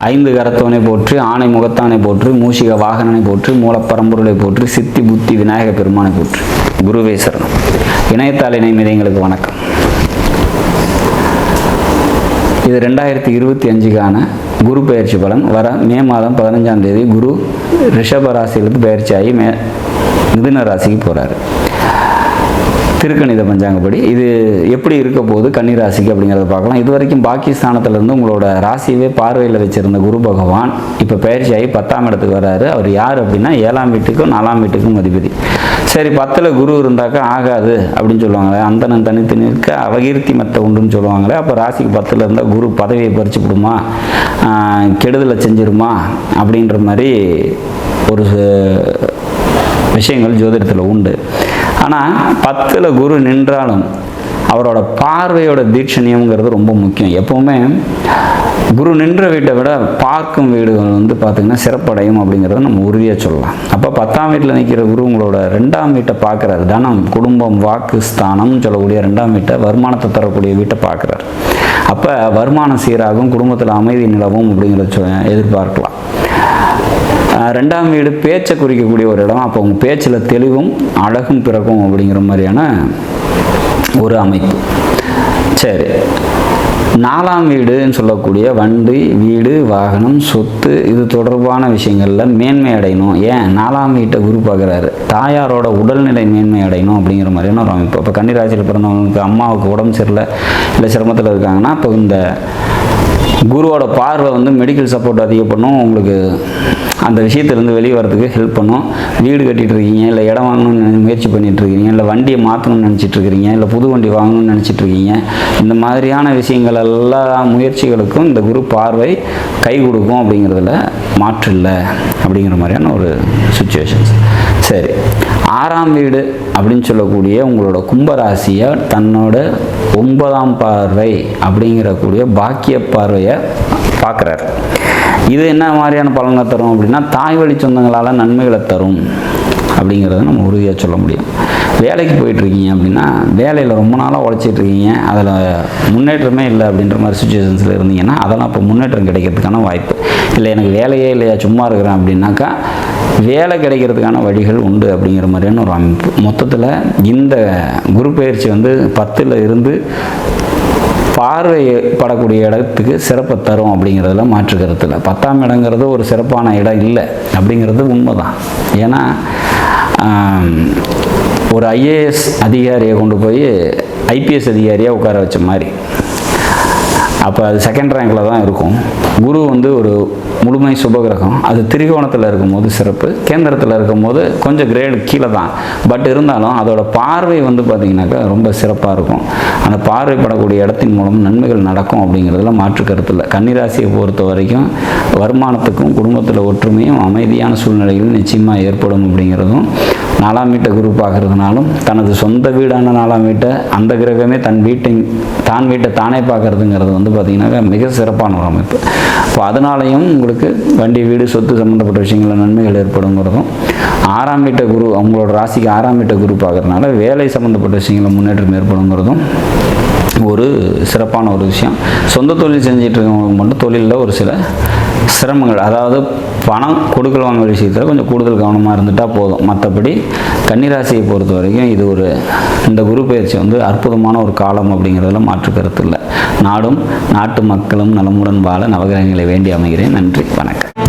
ஐந்து கரத்தவனை போற்றி, ஆணை முகத்தானை போற்றி, மூஷிக வாகனனை போற்றி, மூலப்பரம்பொருளை போற்றி, சித்தி புத்தி விநாயக பெருமானை போற்றி. குருவே சரணம். இணையத்தாள் இணைமிதங்களுக்கு வணக்கம். இது 2025க்கான குரு பயிற்சி பலன். வர மே மாதம் 15ஆம் தேதி குரு ரிஷப ராசியிலிருந்து பயிற்சி ஆகி மிதுன ராசிக்கு போகிறாரு. திருக்கணித பஞ்சாங்கப்படி இது எப்படி இருக்க போகுது கன்னி ராசிக்கு அப்படிங்கிறத பார்க்கலாம். இது வரைக்கும் பாகிஸ்தானத்திலேருந்து உங்களோட ராசியவே பார்வையில் வச்சுருந்த குரு பகவான் இப்போ பயிற்சியாகி 10ஆம் இடத்துக்கு வராரு. அவர் யார் அப்படின்னா 7ஆம் வீட்டுக்கும் 4ஆம் வீட்டுக்கும் அதிபதி. சரி, 10ல் குரு இருந்தாக்கா ஆகாது அப்படின்னு சொல்லுவாங்களே, அந்தனன் தனித்து நிற்க அவகீர்த்தி மத்த உண்டுன்னு சொல்லுவாங்களே. அப்போ ராசிக்கு 10ல் இருந்தால் குரு பதவியை பறிச்சு விடுமா, கெடுதலை செஞ்சிருமா அப்படின்ற மாதிரி ஒரு விஷயங்கள் ஜோதிடத்தில் உண்டு. ஆனால் 10ல் குரு நின்றாலும் அவரோட பார்வையோட தீட்சணியம்ங்கிறது ரொம்ப முக்கியம். எப்போவுமே குரு நின்ற வீட்டை விட பார்க்கும் வீடுகள் பார்த்திங்கன்னா சிறப்படையும் அப்படிங்கிறத நம்ம உறுதியாக சொல்லலாம். அப்போ 10ஆம் வீட்டில் நிற்கிற குரு உங்களோட 2ஆம் வீட்டை பார்க்குறாரு. தனம், குடும்பம், வாக்கு ஸ்தானம்னு சொல்லக்கூடிய 2ஆம் வீட்டை, வருமானத்தை தரக்கூடிய வீட்டை பார்க்குறாரு. அப்போ வருமானம் சீராகும், குடும்பத்தில் அமைதி நிலவும் அப்படிங்கிறத எதிர்பார்க்கலாம். 2ஆம் வீடு பேச்சை குறிக்கக்கூடிய ஒரு இடம். அப்போ உங்கள் பேச்சில் தெளிவும் அழகும் பிறக்கும் அப்படிங்கிற மாதிரியான ஒரு அமைப்பு. சரி, 4ஆம் வீடுன்னு சொல்லக்கூடிய வண்டி, வீடு, வாகனம், சொத்து இது தொடர்பான விஷயங்களில் மேன்மை அடையணும். ஏன் 4ஆம் வீட்டை குரு பார்க்குறாரு, தாயாரோட உடல்நிலை மேன்மை அடையணும் அப்படிங்கிற மாதிரியான ஒரு அமைப்பு. இப்போ கன்னிராசியில் பிறந்தவங்களுக்கு அம்மாவுக்கு உடம்பு சரியில்லை, இல்லை சிரமத்தில் இருக்காங்கன்னா இப்போ இந்த குருவோட பார்வை மெடிக்கல் சப்போர்ட் அதிகம் பண்ணும், உங்களுக்கு அந்த விஷயத்துலேருந்து வெளியே வரதுக்கு ஹெல்ப் பண்ணும். வீடு கட்டிகிட்டு இருக்கீங்க, இல்லை இடம் வாங்கணும்னு முயற்சி பண்ணிகிட்ருக்கீங்க, இல்லை வண்டியை மாற்றணும்னு நினச்சிட்ருக்கிறீங்க, இல்லை புது வண்டி வாங்கணும்னு நினச்சிட்ருக்கீங்க, இந்த மாதிரியான விஷயங்கள் எல்லா முயற்சிகளுக்கும் இந்த குரு பார்வை கை கொடுக்கும் அப்படிங்கிறதுல மாற்று இல்லை அப்படிங்கிற மாதிரியான ஒரு சுச்சுவேஷன்ஸ். சரி, 6ஆம் வீடு அப்படின்னு சொல்லக்கூடிய உங்களோட கும்பராசியை தன்னோட 9ஆம் பார்வை அப்படிங்கிறக்கூடிய பாக்கிய பார்வையை பார்க்குறாரு. இது என்ன மாதிரியான பலனை தரும் அப்படின்னா தாய் வழி சொந்தங்களால் நன்மைகளை தரும் அப்படிங்கிறத நம்ம உறுதியாக சொல்ல முடியும். வேலைக்கு போயிட்டுருக்கீங்க அப்படின்னா வேலையில் ரொம்ப நாளாக உழைச்சிட்ருக்கீங்க, அதில் முன்னேற்றமே இல்லை அப்படின்ற மாதிரி சுச்சுவேஷன்ஸில் இருந்தீங்கன்னா அதெல்லாம் இப்போ முன்னேற்றம் கிடைக்கிறதுக்கான வாய்ப்பு இல்லை. எனக்கு வேலையே இல்லையா, சும்மா இருக்கிறேன் அப்படின்னாக்கா வேலை கிடைக்கிறதுக்கான வழிகள் உண்டு அப்படிங்கிற மாதிரியான ஒரு அமைப்பு. மொத்தத்தில் இந்த குரு பயிற்சி 10ல் இருந்து பார்வைப்படக்கூடிய இடத்துக்கு சிறப்பை தரும் அப்படிங்கிறதுல மாற்று கருத்தில். 10ஆம் இடங்கிறது ஒரு சிறப்பான இடம் இல்லை அப்படிங்கிறது உண்மைதான். ஏன்னா ஒரு ஐஏஎஸ் அதிகாரியை கொண்டு போய் ஐபிஎஸ் அதிகாரியாக உட்கார வச்ச மாதிரி. அப்போ அது செகண்ட் ரேங்கில் தான் இருக்கும். குரு ஒரு முழுமை சுபகிரகம். அது திரிகோணத்தில் இருக்கும்போது சிறப்பு, கேந்திரத்தில் இருக்கும்போது கொஞ்சம் கிரேடு கீழே தான். பட் இருந்தாலும் அதோட பார்வை பார்த்திங்கனாக்கா ரொம்ப சிறப்பாக இருக்கும். அந்த பார்வைப்படக்கூடிய இடத்தின் மூலம் நன்மைகள் நடக்கும் அப்படிங்கிறதுல மாற்று கருத்து இல்லை. கன்னிராசியை பொறுத்த வரைக்கும் வருமானத்துக்கும் குடும்பத்தில் ஒற்றுமையும் அமைதியான சூழ்நிலைகள் நிச்சயமாக ஏற்படும் அப்படிங்கிறதும், 4ஆம் வீட்டை குரு பார்க்கறதுனாலும் தனது சொந்த வீடான 4ஆம் வீட்டை அந்த கிரகமே தான் வீட்டை தானே பார்க்கறதுங்கிறது பார்த்திங்கனாக்கா மிக சிறப்பான ஒரு அமைப்பு. இப்போ அதனாலையும் உங்களுக்கு வண்டி, வீடு, சொத்து சம்மந்தப்பட்ட விஷயங்களில் நன்மைகள் ஏற்படுங்கிறதும், 6ஆம் வீட்டை குரு அவங்களோட ராசிக்கு 6ஆம் வீட்டை குரு பார்க்கறதுனால வேலை சம்மந்தப்பட்ட விஷயங்களில் முன்னேற்றம் ஏற்படுங்கிறதும் ஒரு சிறப்பான ஒரு விஷயம். சொந்த தொழில் செஞ்சிட்டு இருக்கவங்களுக்கு மட்டும் தொழிலில் ஒரு சில சிரமங்கள், அதாவது பணம் கொடுக்கல் வாங்க விஷயத்தில் கொஞ்சம் கூடுதல் கவனமாக இருந்துட்டால் போதும். மற்றபடி கன்னிராசியை பொறுத்த வரைக்கும் இது இந்த குரு பயிற்சி அற்புதமான ஒரு காலம் அப்படிங்கிறதுல மாற்று கருத்து இல்லை. நாடும் நாட்டு மக்களும் நலமுடன் வாழ நவகிரகங்களை வேண்டி அமைகிறேன். நன்றி, வணக்கம்.